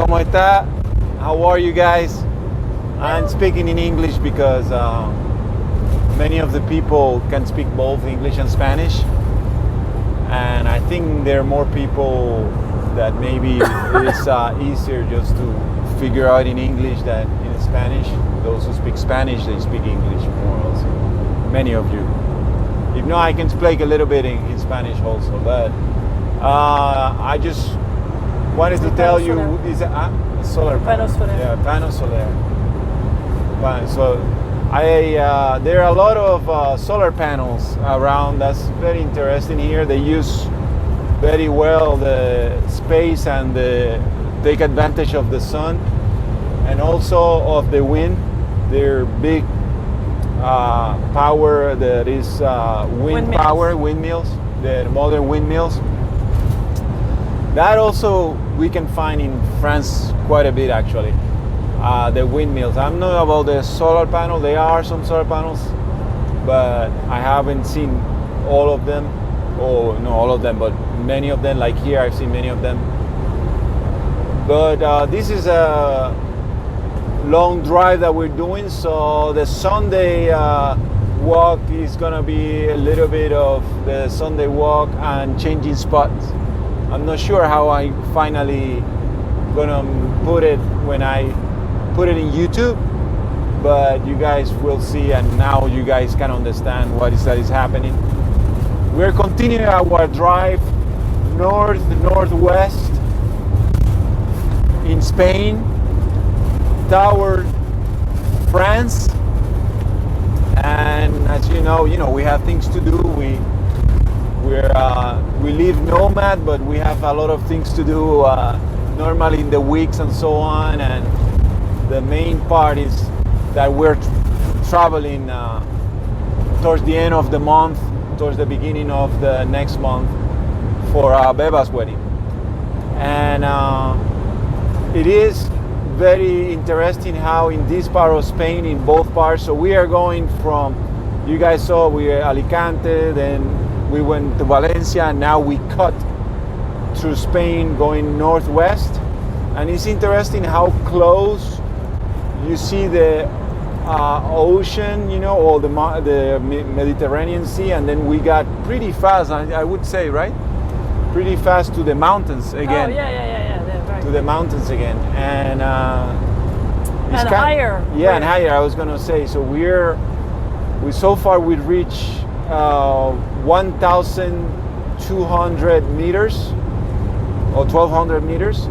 ¿Cómo está? How are you guys? I'm speaking in English because many of the people can speak both English and Spanish. And I think there are more people that maybe it's easier just to figure out in English than in Spanish. Those who speak Spanish, they speak English more also. Many of you. If not, I can speak a little bit in Spanish also. But I just wanted to tell you, is it solar panel? Yeah, panel solar. So there are a lot of solar panels around. That's very interesting here. They use very well the space and take advantage of the sun and also of the wind. They're big power that is wind power, windmills, the modern windmills. That also we can find in France quite a bit actually. The windmills. I'm not about the solar panel. There are some solar panels, but I haven't seen all of them. Oh, no, all of them, but many of them. Like here, I've seen many of them. But this is a long drive that we're doing, so the Sunday walk is gonna be a little bit of the Sunday walk and changing spots. I'm not sure how I finally gonna put it when I put it in YouTube, but you guys will see, and now you guys can understand what is that is happening. We're continuing our drive northwest in Spain toward France, and as you know, we have things to do. We live nomad, but we have a lot of things to do normally in the weeks and so on. And the main part is that we're traveling towards the end of the month, towards the beginning of the next month for Beba's wedding. And it is very interesting how in this part of Spain, in both parts, so we are going from, you guys saw, we are Alicante, then we went to Valencia, and now we cut through Spain going northwest. And it's interesting how close you see the ocean, or the Mediterranean Sea, and then we got pretty fast, I would say, right? Pretty fast to the mountains again. Oh, yeah, right. To the mountains again. And higher. Yeah, and higher, I was gonna say. So so far we reached 1,200 meters or 1,200 meters.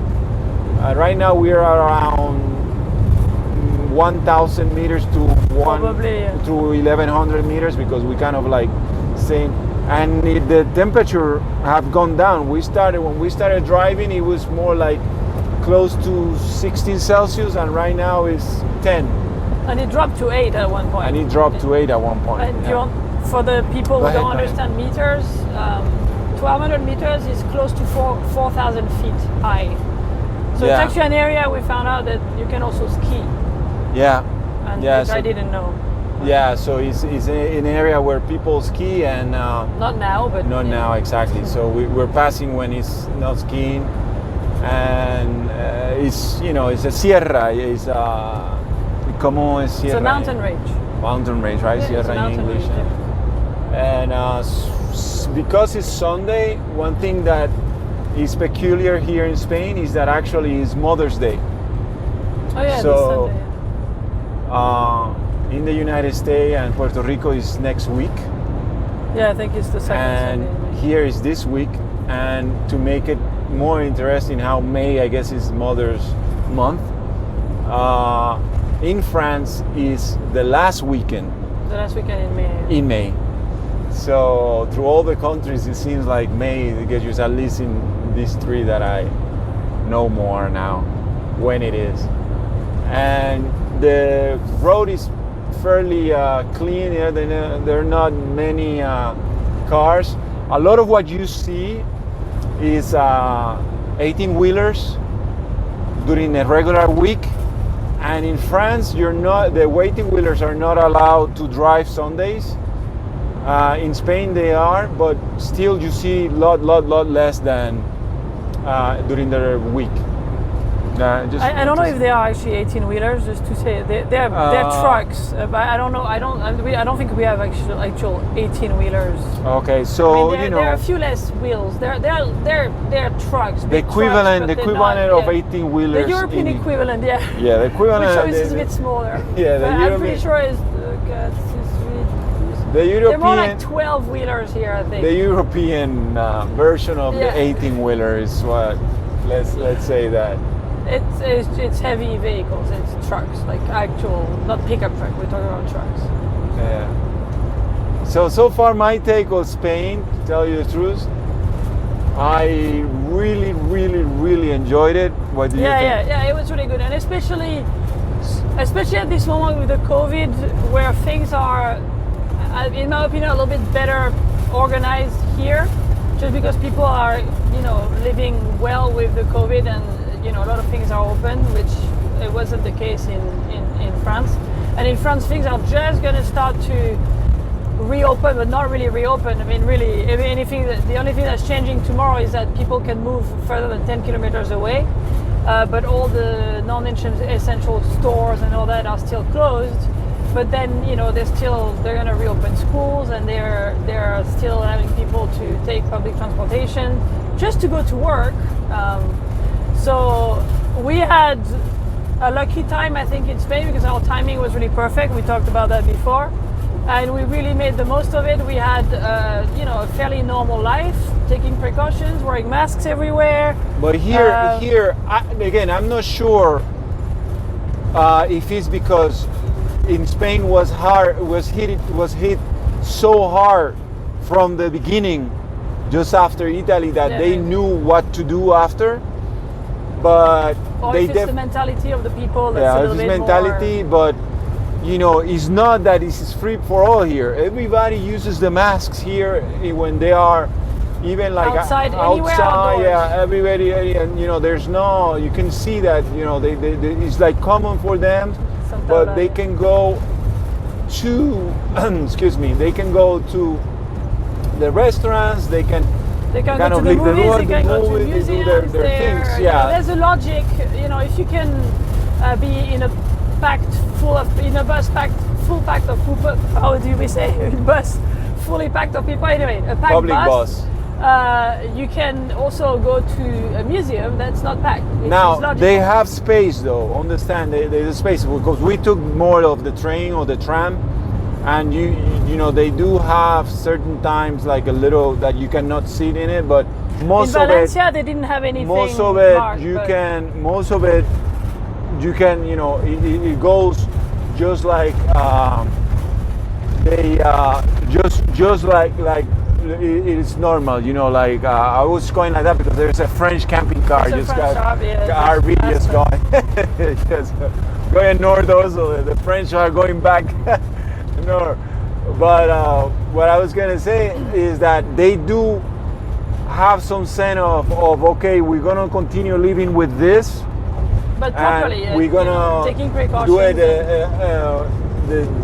Right now we are around 1,000 meters to 1,100 meters, because we kind of like saying, and the temperature have gone down. When we started driving, it was more like close to 16 Celsius, and right now it's 10. And it dropped to 8 at one point. And for the people who don't understand meters, 1,200 meters is close to 4,000 feet high. So it's actually an area we found out that you can also ski. Yeah. And so I didn't know. Yeah, so it's an area where people ski, and not now, but not now exactly. So we're passing when it's not skiing, and it's a sierra. It's como es sierra? It's a mountain range. Mountain range, right? Yeah, sierra in English. Range, yeah. And because it's Sunday, one thing that is peculiar here in Spain is that actually it's Mother's Day. Oh yeah, so this Sunday. In the United States and Puerto Rico is next week. Yeah, I think it's the second and Sunday. And here is this week. And to make it more interesting, how May, I guess, is Mother's Month. In France is the last weekend. The last weekend in May. In May. So through all the countries, it seems like May gets you, at least in these three that I know more now, when it is. And the road is fairly clean. There are not many cars. A lot of what you see is 18-wheelers during a regular week. And in France, the 18-wheelers are not allowed to drive Sundays. In Spain they are, but still you see lot less than during the week. I don't know if they are actually 18-wheelers. Just to say, they're trucks, but I don't know. I don't think we have actual 18-wheelers. Okay, so there are a few less wheels. They're trucks. The equivalent of 18-wheelers. The European equivalent, yeah. Yeah, the equivalent. Which is a bit smaller. Yeah, I'm pretty sure it's. The European, they're more like 12-wheelers here, I think. The European version of the 18-wheeler is what. Let's say that. It's heavy vehicles. It's trucks, like actual, not pickup truck. We're talking about trucks. Yeah. So far, my take on Spain, to tell you the truth, I really enjoyed it. What do you think? Yeah. It was really good, and especially at this moment with the COVID, where things are, in my opinion, a little bit better organized here, just because people are, living well with the COVID, and a lot of things are open, which it wasn't the case in France. And in France, things are just going to start to reopen, but not really reopen. I mean, really, the only thing that's changing tomorrow is that people can move further than 10 kilometers away. But all the non-essential stores and all that are still closed. But then, they're going to reopen schools, and they're still having people to take public transportation just to go to work. So we had a lucky time, I think, in Spain, because our timing was really perfect. We talked about that before, and we really made the most of it. We had, a fairly normal life, taking precautions, wearing masks everywhere. But again, I'm not sure if it's because in Spain was hit so hard from the beginning, just after Italy, that they knew what to do after. But it's the mentality of the people. That's a little bit mentality, more... but it's not that this is free for all here. Everybody uses the masks here when they are even like outside. Yeah, everybody, and there's no. You can see that they it's like common for them, but they can go to excuse me. They can go to the restaurants. They can go to the movies, they can go to museums, their things. Yeah. There's a logic, if you can be in a bus packed full of, how do we say, bus fully packed of people, anyway, a packed public bus. You can also go to a museum that's not packed. Now, they have space though, understand, there's space, because we took more of the train or the tram, and they do have certain times like a little that you cannot sit in it, but most in of Valencia, it, they didn't have anything. Most of it marked, you can. It goes just like just like it's normal. Like I was going like that because there's a French camping car just got RV just going just going north also. The French are going back. No, but what I was gonna say is that they do have some sense of okay, we're gonna continue living with this, but properly, we're gonna taking precautions. Do it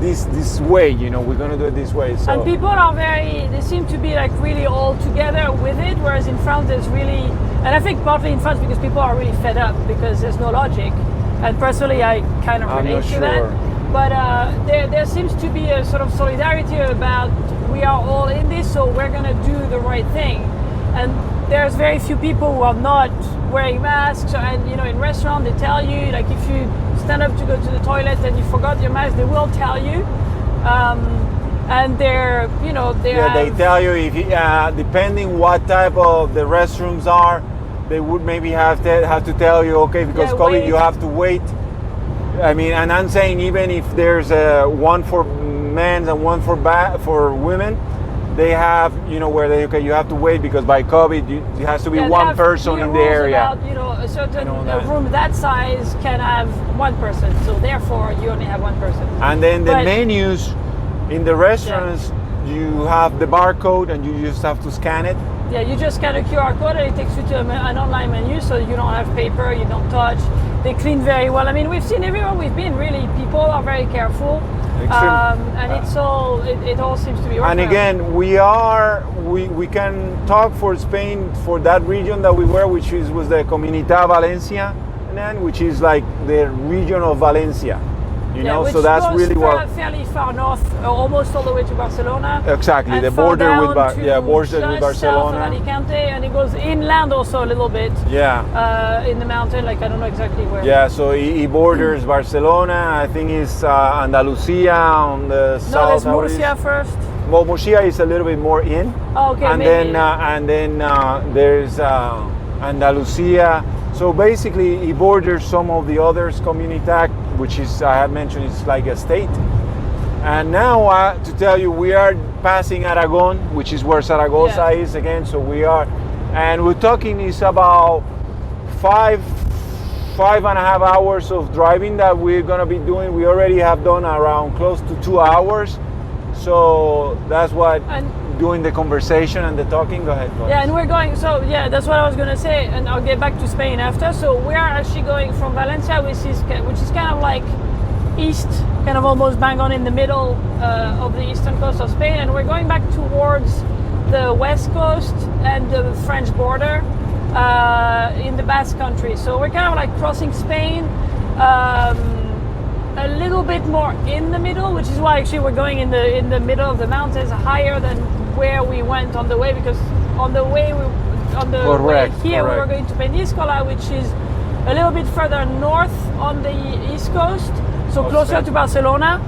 this way. We're gonna do it this way. So. And people are they seem to be like really all together with it, whereas in France there's really, and I think partly in France because people are really fed up because there's no logic, and personally I kind of relate to that. But there seems to be a sort of solidarity about we are all in this, so we're going to do the right thing. And there's very few people who are not wearing masks. And in restaurants they tell you, like if you stand up to go to the toilet and you forgot your mask, they will tell you. And they tell you if depending what type of the restrooms are, they would maybe have to tell you, okay, because COVID you have to wait. I mean, and I'm saying even if there's one for men and one for women, they have where you have to wait because by COVID it has to be one person in the area. About, a certain room that size can have one person, so therefore you only have one person. And then the menus in the restaurants, you have the barcode and you just have to scan it. Yeah, you just scan a QR code and it takes you to an online menu, so you don't have paper, you don't touch. They clean very well. I mean, we've seen everywhere we've been, really, people are very careful. And it all seems to be working. And again, we can talk for Spain, for that region that we were, which was the Comunidad Valencia, and continent, which is like the region of Valencia. You know, which so that's goes really what. fairly far north, almost all the way to Barcelona. Exactly, and the far border with down to border with just south of Barcelona. Alicante, and it goes inland also a little bit. Yeah. In the mountain, like I don't know exactly where. Yeah, so he borders Barcelona. I think it's Andalusia on the No, south. there's Murcia first. Well, Murcia is a little bit more in. Oh, okay, and maybe. then there's Andalusia. So basically, he borders some of the others Comunidad, which is I have mentioned is like a state. And now to tell you, we are passing Aragon, which is where Zaragoza is again. So we are, and we're talking is about five and a half hours of driving that we're gonna be doing. We already have done around close to 2 hours. So that's what doing the conversation and the talking. Go ahead. Yeah, and we're going. So yeah, that's what I was gonna say, and I'll get back to Spain after. So we are actually going from Valencia, which is kind of like east, kind of almost bang on in the middle of the eastern coast of Spain, and we're going back towards the west coast and the French border in the Basque Country. So we're kind of like crossing Spain. A little bit more in the middle, which is why actually we're going in the middle of the mountains, higher than where we went on the way, because on the way here we were going to Peñíscola, which is a little bit further north on the east coast, so closer to Barcelona.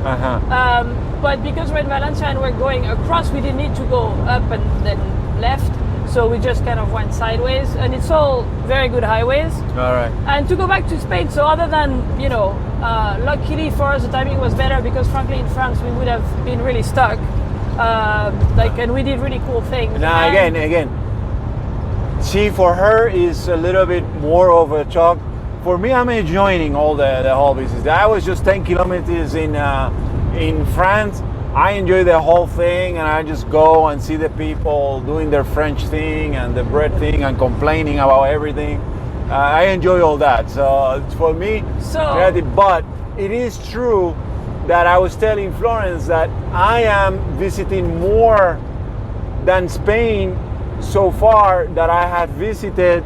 But because we're in Valencia and we're going across, we didn't need to go up and then left. So we just kind of went sideways, and it's all very good highways. All right. And to go back to Spain, so other than, luckily for us, the timing was better, because frankly in France we would have been really stuck. And we did really cool things. Now again, see, for her is a little bit more of a shock. For me, I'm enjoying all the whole business. I was just 10 kilometers in France. I enjoy the whole thing, and I just go and see the people doing their French thing and the bread thing and complaining about everything. I enjoy all that. So for me, but it is true that I was telling Florence that I am visiting more than Spain so far that I had visited,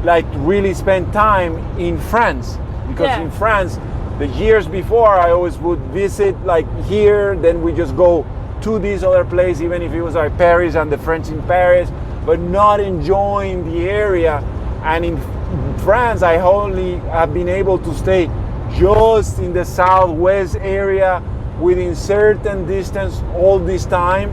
like really spent time in France. Because in France, the years before, I always would visit like here, then we just go to this other place, even if it was like Paris and the French in Paris, but not enjoying the area. And in France, I only have been able to stay just in the southwest area within certain distance all this time.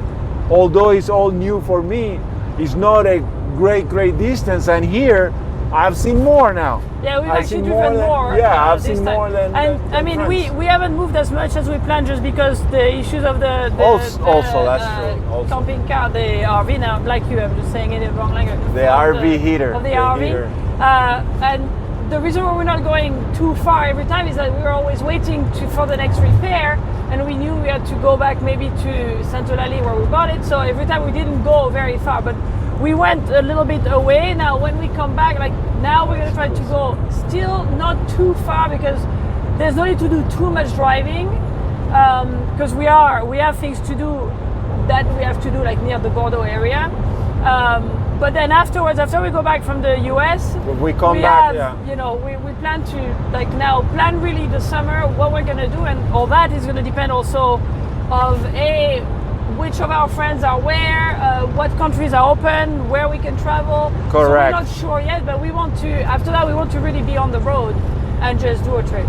Although it's all new for me, it's not a great distance. And here, I've seen more now. Yeah, we've actually driven more. Yeah, I've seen more than. And I mean, we haven't moved as much as we planned, just because the issues of the also that's true. Also. Camping car, the RV now, like you, I'm just saying it in the wrong language. The RV heater. Of the RV. Heater. And the reason why we're not going too far every time is that we were always waiting for the next repair, and we knew we had to go back maybe to Santolali where we bought it. So every time we didn't go very far, but we went a little bit away. Now when we come back, like now we're gonna try to go still not too far, because there's no need to do too much driving, because we have things to do that we have to do like near the Bordeaux area. But then afterwards, after we go back from the US, we plan to plan really the summer, what we're gonna do, and all that is gonna depend also of which of our friends are where, what countries are open, where we can travel. Correct. So we're not sure yet, but we want to, after that, we want to really be on the road and just do a trip.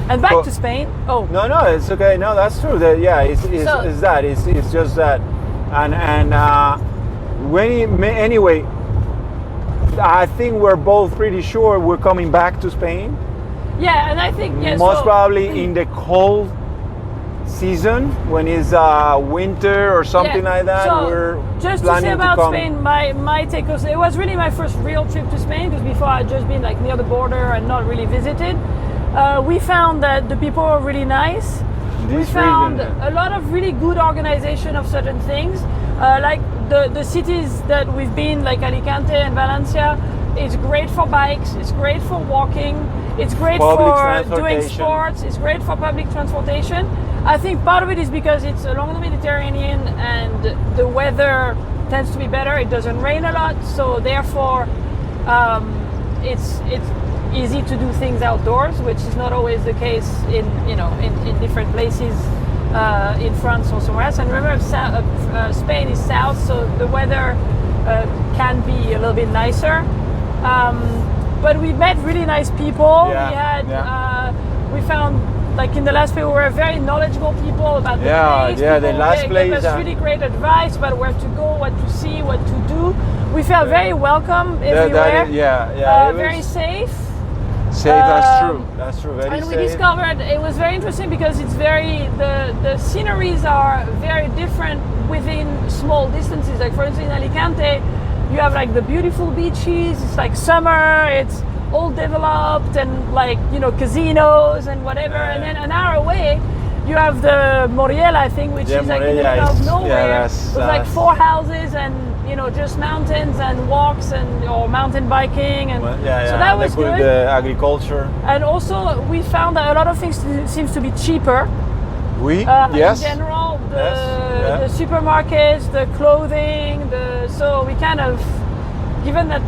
And back to Spain. Oh. No, it's okay. No, that's true. It's just that. Anyway, I think we're both pretty sure we're coming back to Spain. Yeah, and I think, most probably in the cold season, when it's winter or something like that. So we're just to say about Spain, my take was, it was really my first real trip to Spain, because before I'd just been like near the border and not really visited. We found that the people were really nice. We found a lot of really good organization of certain things. Like the cities that we've been, like Alicante and Valencia, it's great for bikes, it's great for walking, it's great for doing sports, it's great for public transportation. I think part of it is because it's along the Mediterranean and the weather tends to be better. It doesn't rain a lot, so therefore it's easy to do things outdoors, which is not always the case in different places in France or somewhere else. And remember, Spain is south, so the weather can be a little bit nicer. But we met really nice people. We found, like in the last place, we were very knowledgeable people about the place. The last place gave us really great advice about where to go, what to see, what to do. We felt very welcome everywhere. Very safe. That's true. Very and safe. We discovered it was very interesting because it's the sceneries are very different within small distances. Like for instance, in Alicante, you have like the beautiful beaches. It's like summer. It's all developed and like casinos and whatever. And then an hour away, you have the Moriela, I think, which is like in the middle of nowhere. With like 4 houses and just mountains and walks or mountain biking, and so that was good. The agriculture, and also we found that a lot of things seems to be cheaper. In general, the supermarkets, the clothing, so we kind of, given that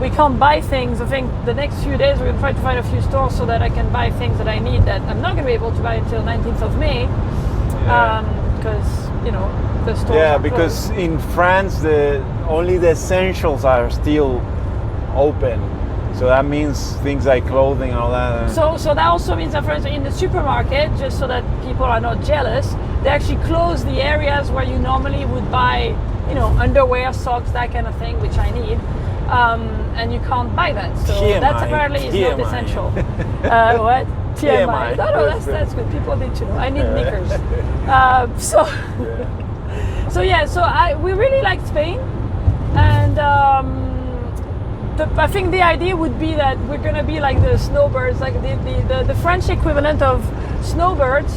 we can't buy things, I think the next few days we're going to try to find a few stores so that I can buy things that I need that I'm not going to be able to buy until 19th of May because the stores are because closed. in France only the essentials are still open, so that means things like clothing and all that. So that also means that, for instance, in the supermarket, just so that people are not jealous, they actually close the areas where you normally would buy underwear, socks, that kind of thing, which I need. And you can't buy that, so TMI, that apparently is not essential. What? TMI. No, that's good. People need to know. I need knickers. So we really liked Spain, and I think the idea would be that we're gonna be like the snowbirds, like the French equivalent of snowbirds.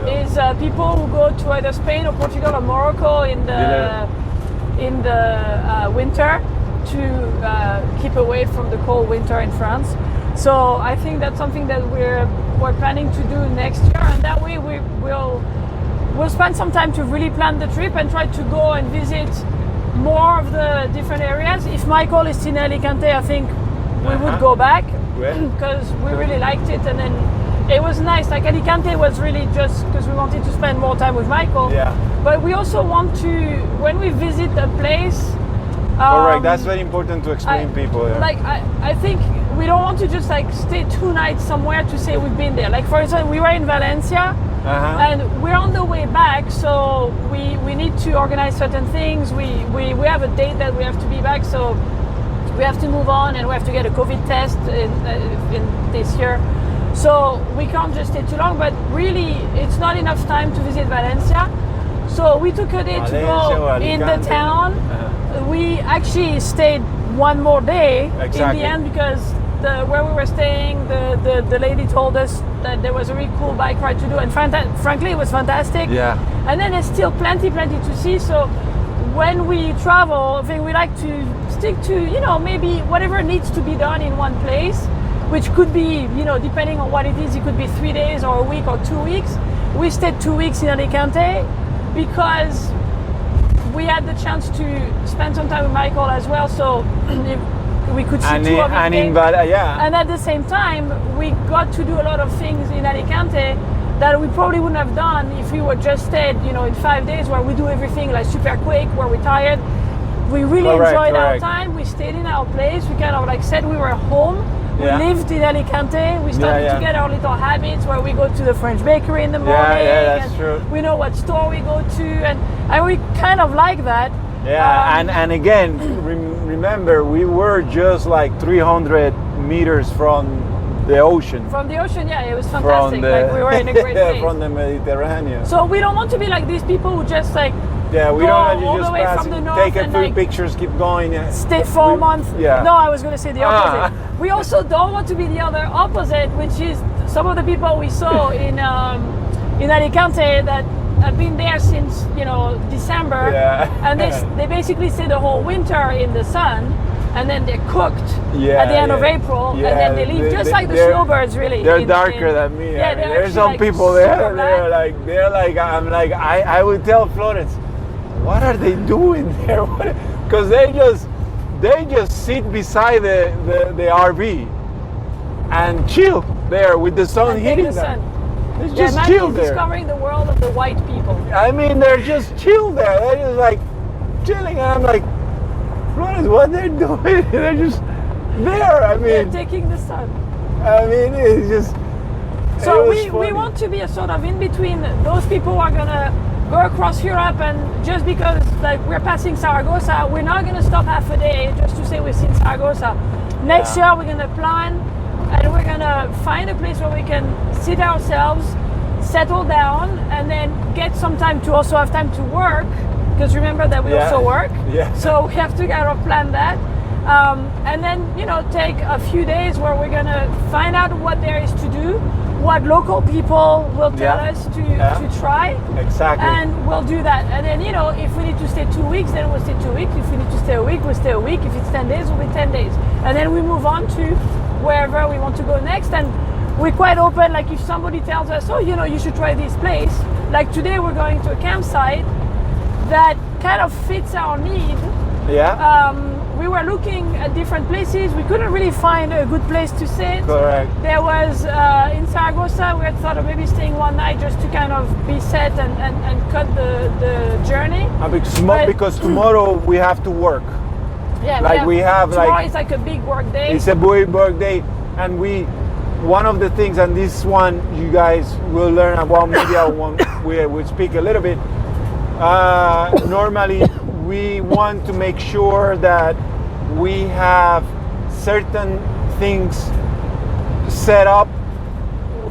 Is people who go to either Spain or Portugal or Morocco in the winter to keep away from the cold winter in France. So I think that's something that we're planning to do next year, and that way we'll spend some time to really plan the trip and try to go and visit more of the different areas. If Michael is in Alicante, I think we would go back because we really liked it, and then it was nice. Like Alicante was really just because we wanted to spend more time with Michael. But we also want to, when we visit a place. Correct. That's very important to explain people. Like I think we don't want to just like stay 2 nights somewhere to say we've been there. Like for instance, we were in Valencia, and we're on the way back, so we need to organize certain things. We have a date that we have to be back, so we have to move on, and we have to get a COVID test in this year. So we can't just stay too long, but really it's not enough time to visit Valencia. So we took a day to go in the town. We actually stayed 1 more day in the end because where we were staying, the lady told us that there was a really cool bike ride to do, and frankly it was fantastic. And then there's still plenty to see. So when we travel, I think we like to stick to maybe whatever needs to be done in one place, which could be depending on what it is, it could be 3 days or a week or 2 weeks. We stayed 2 weeks in Alicante because we had the chance to spend some time with Michael as well, so we could see 2 of his games. And at the same time, we got to do a lot of things in Alicante that we probably wouldn't have done if we were just stayed, in 5 days, where we do everything like super quick, where we're tired. We really enjoyed our time. We stayed in our place. We kind of like said we were home. We lived in Alicante. We started to get our little habits where we go to the French bakery in the morning. That's true. We know what store we go to, and we kind of like that. And again, remember, we were just like 300 meters from the ocean. From the ocean, it was fantastic. Like we were in a great place. From the Mediterranean. So we don't want to be like these people who just like we don't want to just pass, from the north, take a few pictures, keep going. Stay 4 months. No, I was going to say the opposite. We also don't want to be the other opposite, which is some of the people we saw in Alicante that have been there since December, and they basically stay the whole winter in the sun, and then they're cooked at the end of April, and then they leave just like the snowbirds. Really, they're darker than me. There's some like people there. They're like I'm like I would tell Florence, what are they doing there? Because they just sit beside the RV and chill there with the sun And take hitting the them. sun. They Yeah, just Maggie chill is there. discovering the world of the white people. I mean, they're just chill there. They're just like chilling, and I'm like, Florence, what they're doing? They're just there. I They're mean, taking the sun. it's just. So it was we funny. want to be a sort of in between those people who are gonna go across Europe, and just because like we're passing Saragossa, we're not gonna stop half a day just to say we've seen Saragossa. Next year we're gonna plan and we're gonna find a place where we can sit ourselves, settle down, and then get some time to also have time to work. Because remember that we Yeah. also work. Yeah. So we have to kind of plan that. And then, take a few days where we're gonna find out what there is to do, what local people will tell Yeah. us to try, Exactly. and we'll do that. And then, if we need to stay 2 weeks, then we'll stay 2 weeks. If we need to stay a week, we'll stay a week. If it's 10 days, we'll be 10 days. And then we move on to wherever we want to go next. And we're quite open. Like if somebody tells us, oh, you should try this place. Like today we're going to a campsite that kind of fits our need. Yeah. We were looking at different places. We couldn't really find a good place to sit. Correct. There was in Saragossa, we had thought of maybe staying one night just to kind of be set and cut the journey. Because tomorrow we have to work. Yeah, tomorrow is like a big work day. It's a big work day, and one of the things, and this one you guys will learn about. Maybe we'll speak a little bit. Normally, we want to make sure that we have certain things set up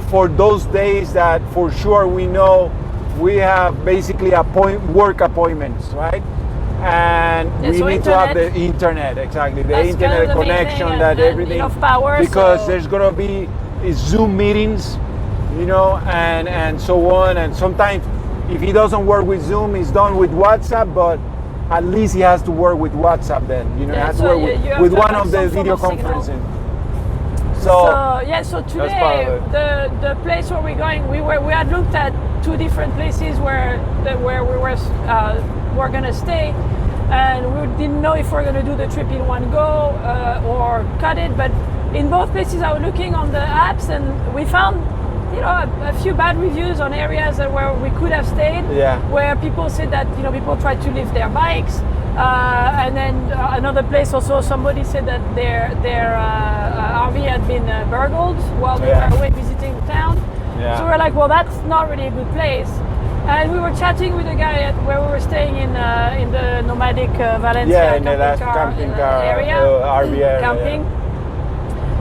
for those days that for sure we know we have basically work appointments, right? And we need to have the internet, exactly, the That's internet kind of the main connection, thing, that and everything, enough power, because so- there's gonna be Zoom meetings, and so on. And sometimes if he doesn't work with Zoom, he's done with WhatsApp, but at least he has to work with WhatsApp then. He has to so work you have with to one have of the some form video of signal. conferencing. So part today of the place where we're going, we had looked at 2 different places where we were gonna stay, and we didn't know if we're gonna do the trip in one go or cut it. But in both places, I was looking on the apps, and we found a few bad reviews on areas where we could have stayed. Yeah. Where people said that people tried to leave their bikes. And then another place also, somebody said that their RV had been burgled while they were away visiting the town. Yeah. So we're like, well, that's not really a good place. And we were chatting with a guy where we were staying in the nomadic Valencia in the last camping car area, RV area, camping.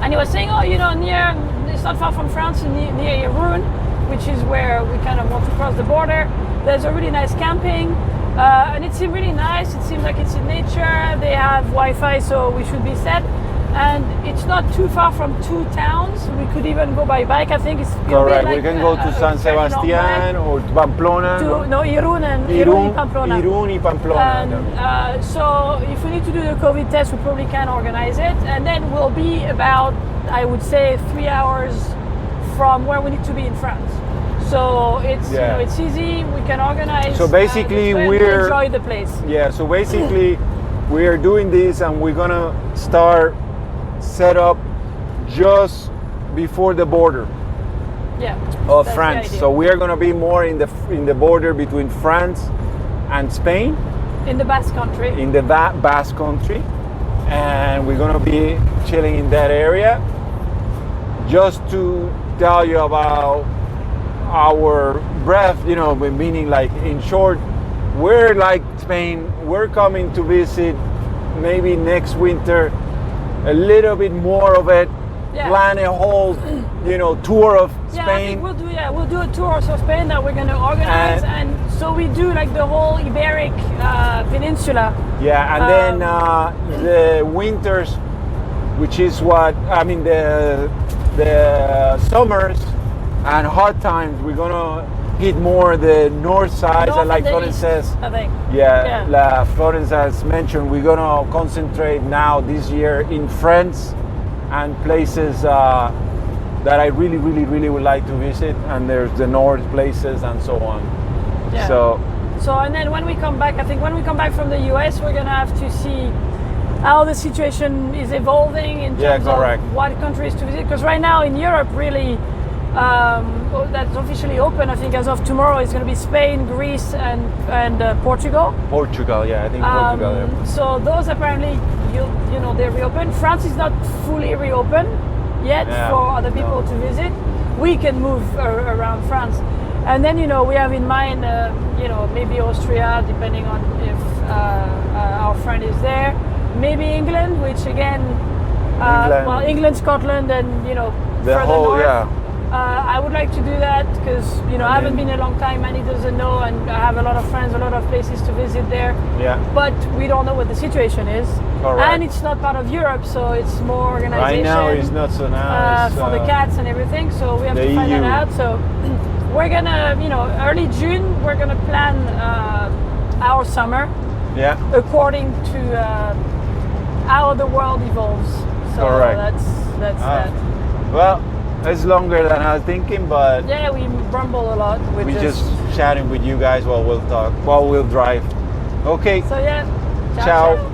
And he was saying, it's not far from France, near Irun, which is where we kind of want to cross the border. There's a really nice camping. And it seemed really nice. It seems like it's in nature. They have Wi-Fi, so we should be set. And it's not too far from 2 towns. We could even go by bike. I think it's correct. like We can go to San fairly long Sebastian or Pamplona. Irun and Pamplona. Irun y Pamplona. And so if we need to do the COVID test, we probably can organize it. And then we'll be about, I would say, 3 hours from where we need to be in France. So it's it's easy. We can organize. So basically, we enjoy the place. Yeah. So basically, we are doing this, and we're gonna start set up just before the border of that's France. the idea. So we are gonna be more in the border between France and Spain, in the Basque Country. in the Basque Country, and we're gonna be chilling in that area. Just to tell you about our breath, meaning like in short, we're like Spain. We're coming to visit maybe next winter, a little bit more of it. Yeah. Plan a whole, tour of Yeah, I Spain. think we'll do a tour of Spain that we're going to organize, and so we do like the whole Iberic Peninsula. Yeah, and then the winters, which is the summers and hot times, we're gonna hit more the north side, North and like and the Florence east, says. I think. Florence has mentioned, we're gonna concentrate now this year in France and places that I really, really, really would like to visit, and there's the north places and so on. Yeah. So and then when we come back, I think when we come back from the US, we're gonna have to see how the situation is evolving in Yeah, terms correct. of what countries to visit. Because right now in Europe, really, that's officially open. I think as of tomorrow, it's going to be Spain, Greece, and Portugal. Portugal, yeah, I think Portugal. Yeah. So those apparently, you know, they reopen. France is not fully reopened yet Yeah, for other people no. to visit. We can move around France, and then you know we have in mind, you know, maybe Austria, depending on if our friend is there. Maybe England, which again, England. well, England, Scotland, and you know, The further whole, north. yeah. I would like to do that because you know I haven't been a long time. Manny doesn't know, and I have a lot of friends, a lot of places to visit there. Yeah. But we don't know what the situation is, Correct. and it's not part of Europe, so it's more Right organization. now it's not so nice. For the cats and everything, so we have the to find that EU. out. So we're gonna, you know, early June, we're gonna plan our summer Yeah. according to how the world evolves. So Correct. that's that. Well, it's longer than I was thinking, but Yeah, we rumble a lot. With we this. just chatting with you guys while we'll talk, while we'll drive. Okay. So yeah. Ciao.